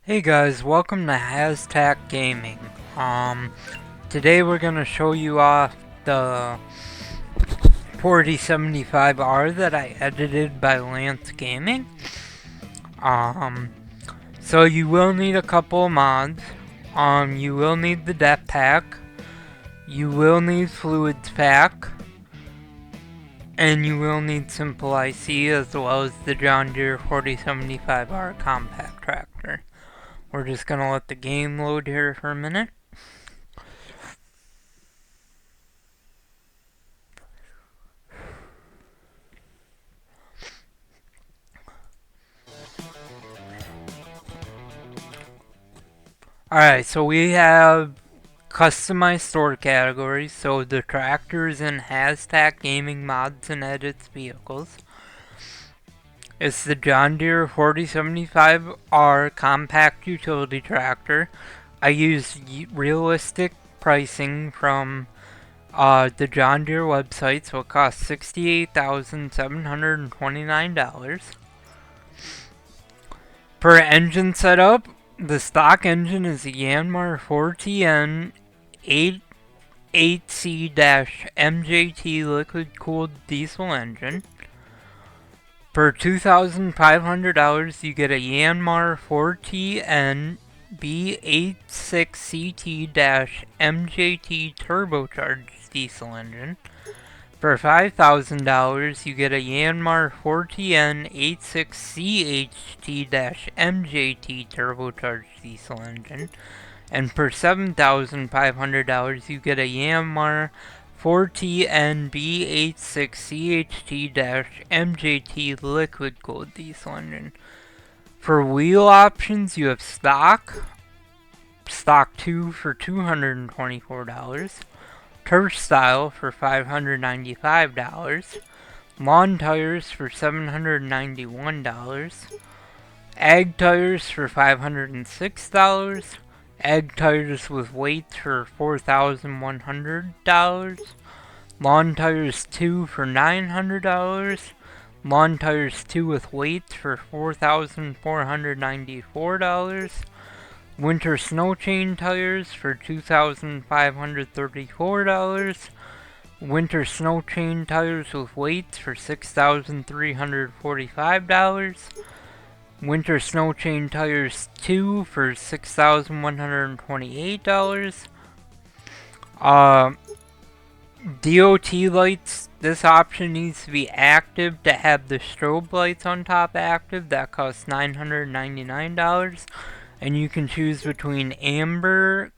Hey guys, welcome to HazTac Gaming. Today we're gonna show you off the 4075R that I edited by Lance Gaming. Um, so you will need a couple of mods. You will need the depth pack. You will need fluids pack. And you will need simple IC as well as the John Deere 4075R compact tractor. We're just gonna let the game load here for a minute. Alright, so we have customized store categories, so the tractors and HazTac gaming mods and edits vehicles. It's the John Deere 4075R compact utility tractor. I used realistic pricing from the John Deere website, so it costs $68,729. Per engine setup, the stock engine is a Yanmar 4TN 8C-MJT liquid-cooled diesel engine. For $2,500, you get a Yanmar 4TN B86CT-MJT turbocharged diesel engine. For $5,000, you get a Yanmar 4TN 86CHT-MJT turbocharged diesel engine. And for $7,500, you get a Yanmar 4TN B86CHT-MJT liquid-cooled diesel engine. For wheel options, you have stock 2 for $224, turf style for $595, lawn tires for $791, ag tires for $506, ag tires with weights for $4,100, lawn tires 2 for $900, lawn tires 2 with weights for $4,494, winter snow chain tires for $2,534, winter snow chain tires with weights for $6,345, winter snow chain tires 2 for $6,128. DOT lights, this option needs to be active to have the strobe lights on top active. That costs $999. And you can choose between amber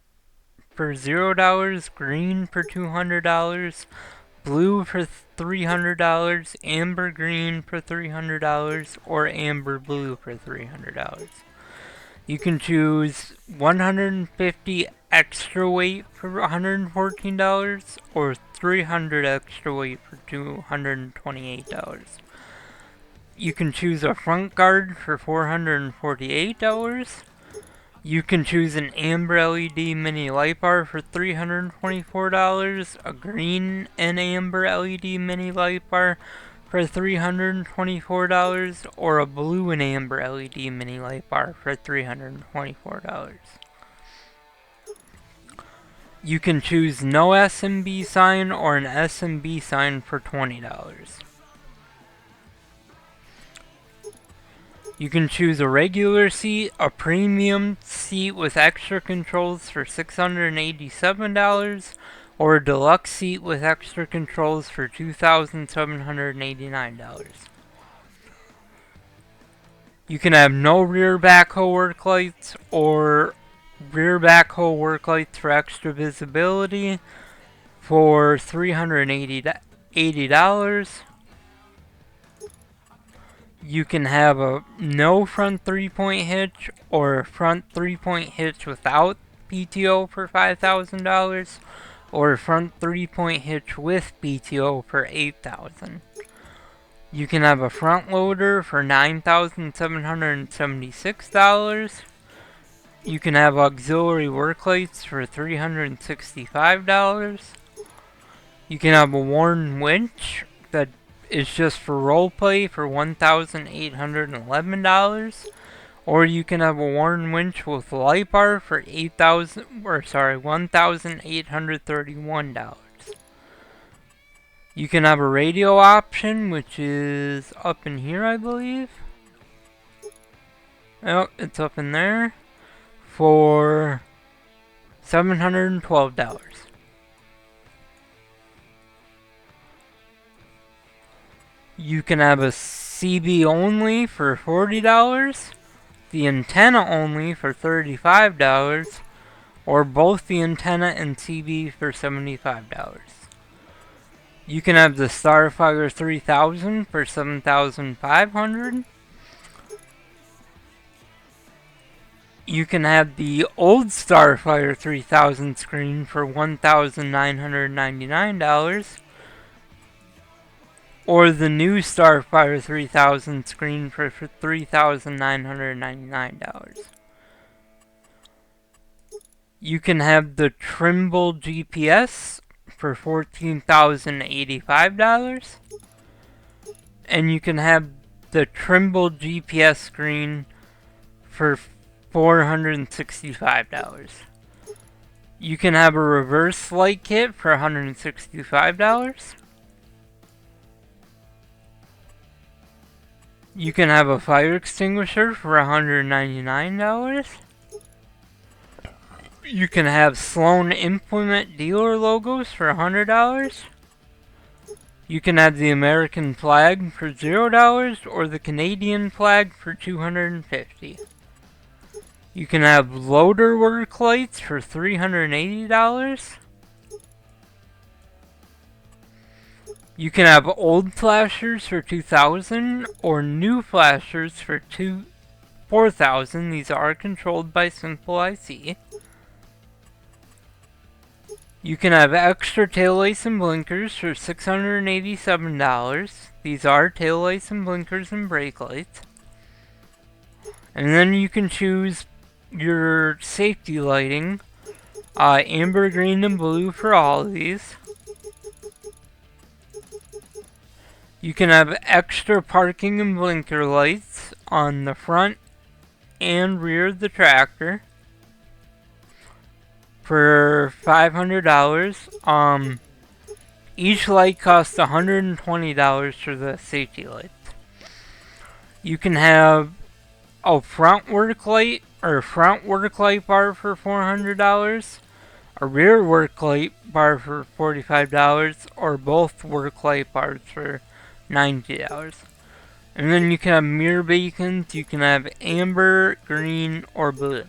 for $0, green for $200, blue for $300, amber green for $300, or amber blue for $300. You can choose 150 extra weight for $114, or 300 extra weight for $228. You can choose a front guard for $448. You can choose an amber LED mini light bar for $324, a green and amber LED mini light bar for $324, or a blue and amber LED mini light bar for $324. You can choose no SMB sign or an SMB sign for $20. You can choose a regular seat, a premium seat with extra controls for $687, or a deluxe seat with extra controls for $2,789. You can have no rear backhoe work lights or rear backhoe work lights for extra visibility for $380. You can have a no front 3-point hitch or a front 3-point hitch without PTO for $5,000, or a front 3-point hitch with PTO for $8,000. You can have a front loader for $9,776. You can have auxiliary work lights for $365. You can have a Warn winch that is just for roleplay for $1,811, Or you can have a Warn winch with light bar for $1,831. You can have a radio option, which is up in here, I believe. Oh, it's up in there for $712. You can have a CB only for $40, the antenna only for $35, or both the antenna and CB for $75. You can have the Starfire 3000 for $7,500. You can have the old Starfire 3000 screen for $1,999. Or the new Starfire 3000 screen for $3,999. You can have the Trimble GPS for $14,085. And you can have the Trimble GPS screen for $465. You can have a reverse light kit for $165. You can have a fire extinguisher for $199. You can have Sloan Implement dealer logos for $100. You can have the American flag for $0 or the Canadian flag for $250. You can have loader work lights for $380. You can have old flashers for $2,000 or new flashers for $4,000. These are controlled by Simple IC. You can have extra taillights and blinkers for $687. These are taillights and blinkers and brake lights. And then you can choose your safety lighting, amber, green, and blue for all of these. You can have extra parking and blinker lights on the front and rear of the tractor for $500. Each light costs $120 for the safety lights. You can have a front work light or front work light bar for $400, a rear work light bar for $45, or both work light bars for $90. And then you can have mirror beacons. You can have amber, green, or blue.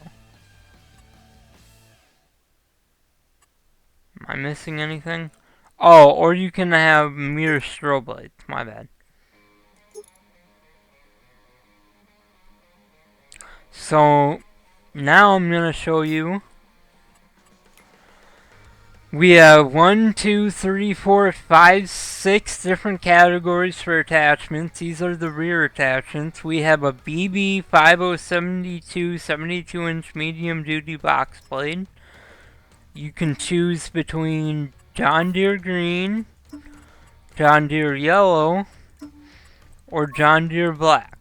Am I missing anything? Oh, or you can have mirror strobe lights. My bad. So now I'm going to show you. We have 1, 2, 3, 4, 5, 6 different categories for attachments. These are the rear attachments. We have a BB 5072 72-inch medium duty box blade. You can choose between John Deere green, John Deere yellow, or John Deere black.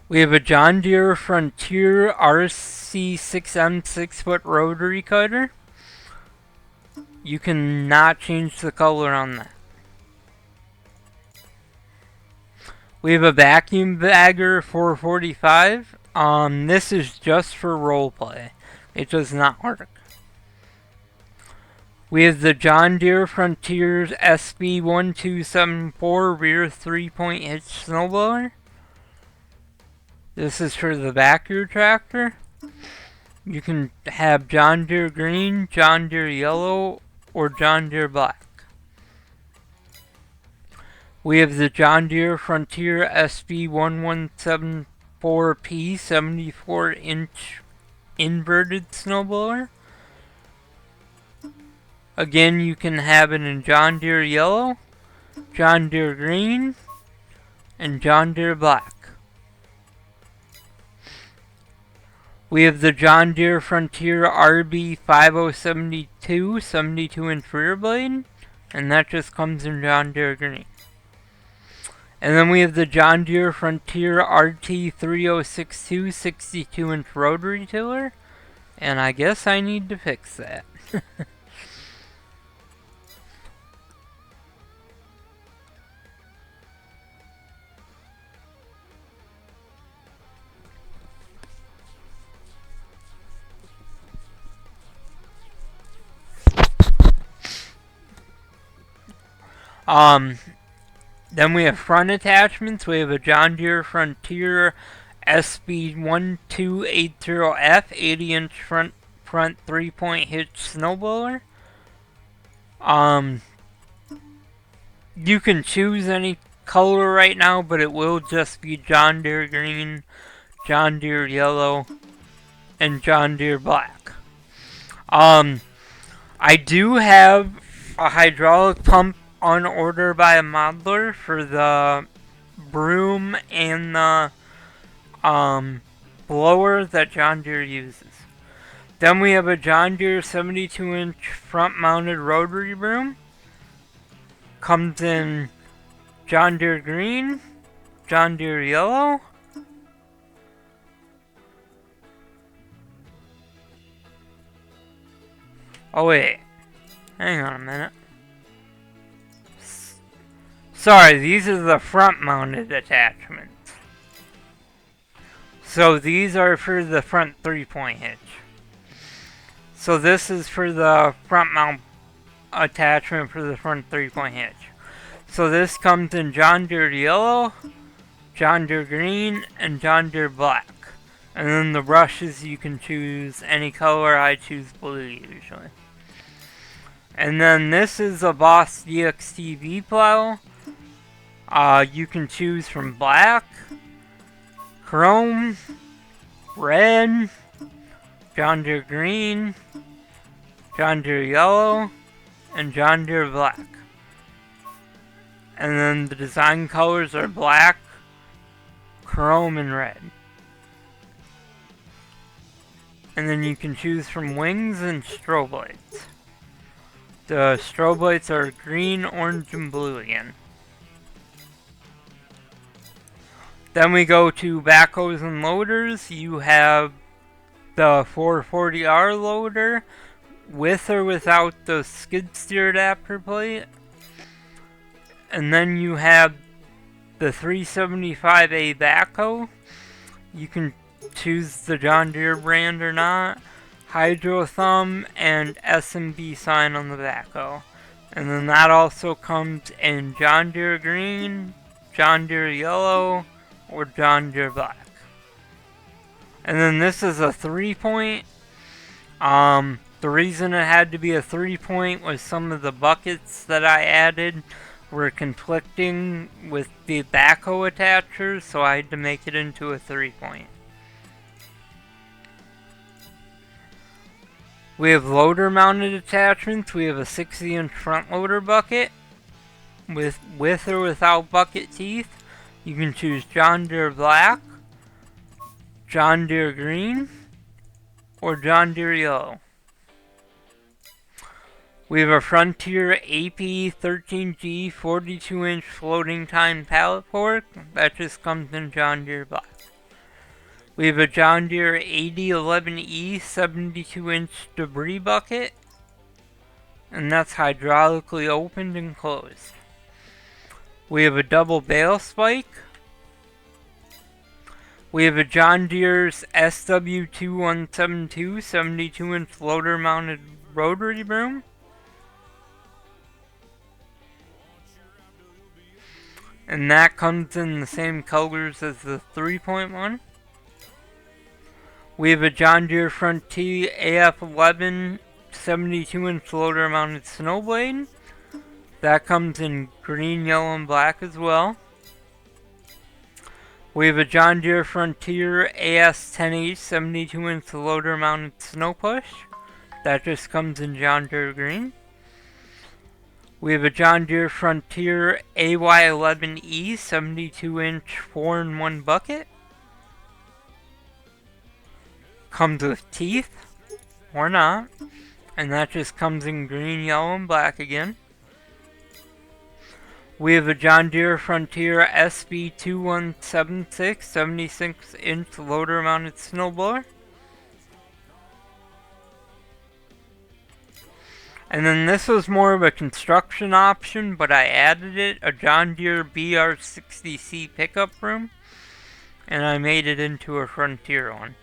We have a John Deere Frontier RC6M 6-foot rotary cutter. You cannot change the color on that. We have a vacuum bagger 445. This is just for roleplay. It does not work. We have the John Deere Frontier SB1274 rear 3-point hitch snowblower. This is for the back of your tractor. You can have John Deere green, John Deere yellow, or John Deere black. We have the John Deere Frontier SB1174P 74-inch inverted snowblower. Again, you can have it in John Deere yellow, John Deere green, and John Deere black. We have the John Deere Frontier RB 5072 72-inch rear blade, and that just comes in John Deere green. And then we have the John Deere Frontier RT3062 62-inch rotary tiller. And I guess I need to fix that. Then we have front attachments. We have a John Deere Frontier SB1280F 80-inch front 3-point hitch snowblower. You can choose any color right now, but it will just be John Deere green, John Deere yellow, and John Deere black. I do have a hydraulic pump on order by a modeler for the broom and the blower that John Deere uses. Then we have a John Deere 72-inch front-mounted rotary broom. Comes in John Deere green, John Deere yellow, oh wait, hang on a minute. Sorry, these are the front-mounted attachments. So these are for the front 3-point hitch. So this is for the front mount attachment for the front 3-point hitch. So this comes in John Deere yellow, John Deere green, and John Deere black. And then the brushes, you can choose any color. I choose blue usually. And then this is a Boss DXTV plow. You can choose from black, chrome, red, John Deere green, John Deere yellow, and John Deere black. And then the design colors are black, chrome, and red. And then you can choose from wings and strobe lights. The strobe lights are green, orange, and blue again. Then we go to backhoes and loaders. You have the 440R loader with or without the skid steer adapter plate. And then you have the 375A backhoe. You can choose the John Deere brand or not. Hydro thumb and S&B sign on the backhoe. And then that also comes in John Deere green, John Deere yellow, or John Deere black. And then this is a 3-point. The reason it had to be a 3-point was some of the buckets that I added were conflicting with the backhoe attachers, so I had to make it into a 3-point. We have loader mounted attachments. We have a 60-inch front loader bucket with or without bucket teeth. You can choose John Deere black, John Deere green, or John Deere yellow. We have a Frontier AP 13G 42-inch floating time pallet fork. That just comes in John Deere black. We have a John Deere 8011E 72-inch debris bucket. And that's hydraulically opened and closed. We have a double bale spike. We have a John Deere's SW2172 72-inch loader mounted rotary broom. And that comes in the same colors as the 3-point one. We have a John Deere Frontier AF11 72-inch loader mounted snowblade. That comes in green, yellow, and black as well. We have a John Deere Frontier AS10H 72-inch loader mounted snow push. That just comes in John Deere green. We have a John Deere Frontier AY11E 72-inch 4-in-1 bucket. Comes with teeth, or not. And that just comes in green, yellow, and black again. We have a John Deere Frontier SB2176 76-inch loader-mounted snowblower. And then this was more of a construction option, but I added it, a John Deere BR60C pickup room, and I made it into a Frontier one.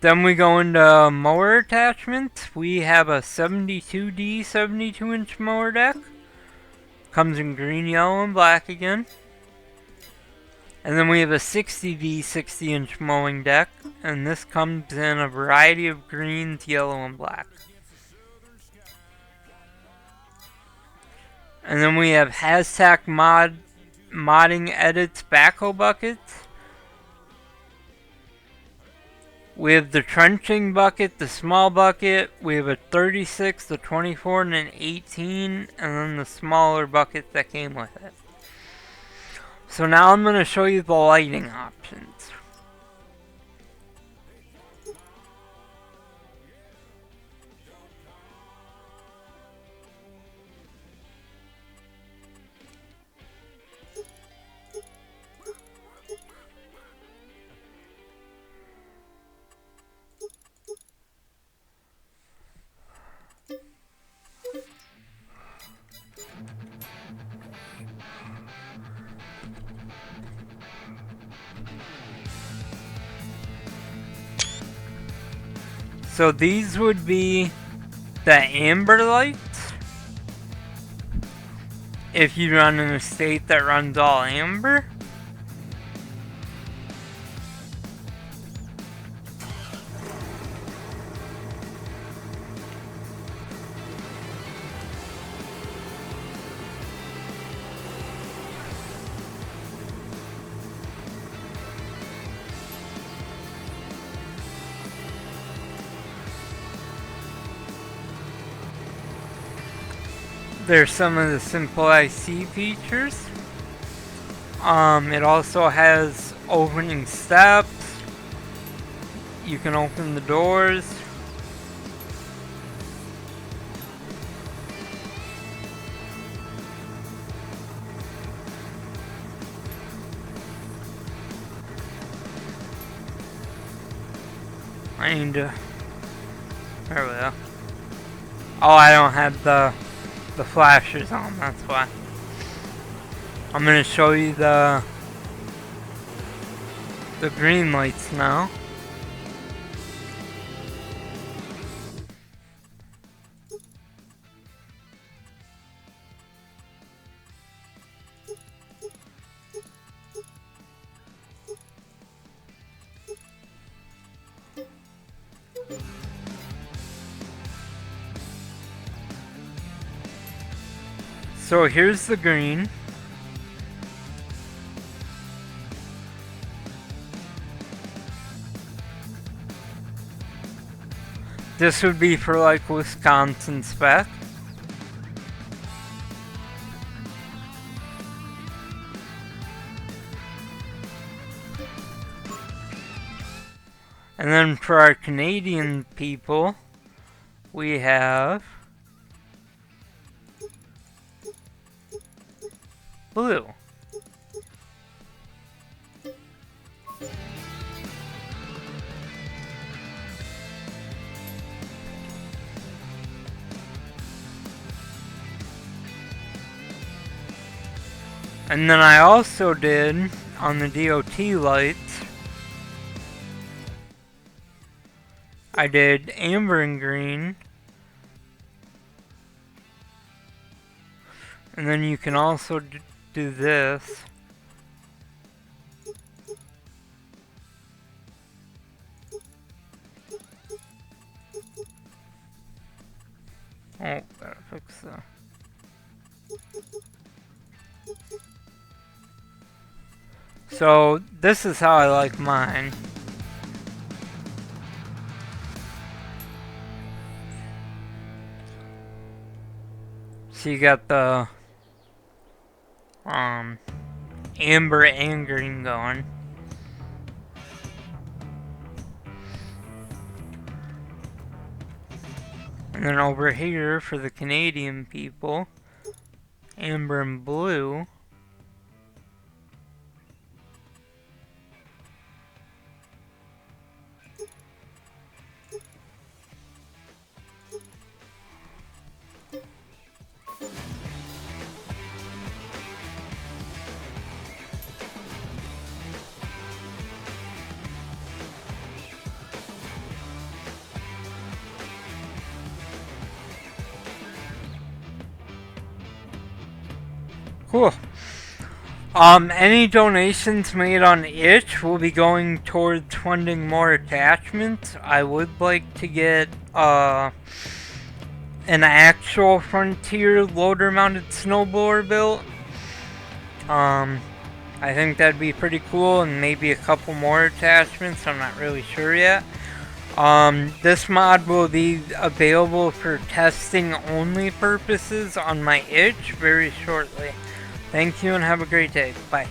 Then we go into mower attachments. We have a 72D 72-inch mower deck. Comes in green, yellow, and black again. And then we have a 60D 60-inch mowing deck. And this comes in a variety of greens, yellow, and black. And then we have HazTac modding edits backhoe buckets. We have the trenching bucket, the small bucket, we have a 36, the 24, and an 18, and then the smaller bucket that came with it. So now I'm going to show you the lighting options. So these would be the amber lights. If you run in a state that runs all amber. There's some of the simple IC features. It also has opening steps. You can open the doors. I need to... There we go. Oh, I don't have the flashers on, that's why. I'm gonna show you the green lights now. So here's the green. This would be for like Wisconsin spec. And then for our Canadian people, we have blue. And then I also did, on the DOT lights, I did amber and green. And then you can also do this. Oh, gotta fix that. So, this is how I like mine. So you got the amber and green going. And then over here for the Canadian people, amber and blue. Cool. Any donations made on itch will be going towards funding more attachments. I would like to get, an actual Frontier loader-mounted snowblower built. I think that'd be pretty cool, and maybe a couple more attachments. I'm not really sure yet. This mod will be available for testing only purposes on my itch very shortly. Thank you and have a great day. Bye.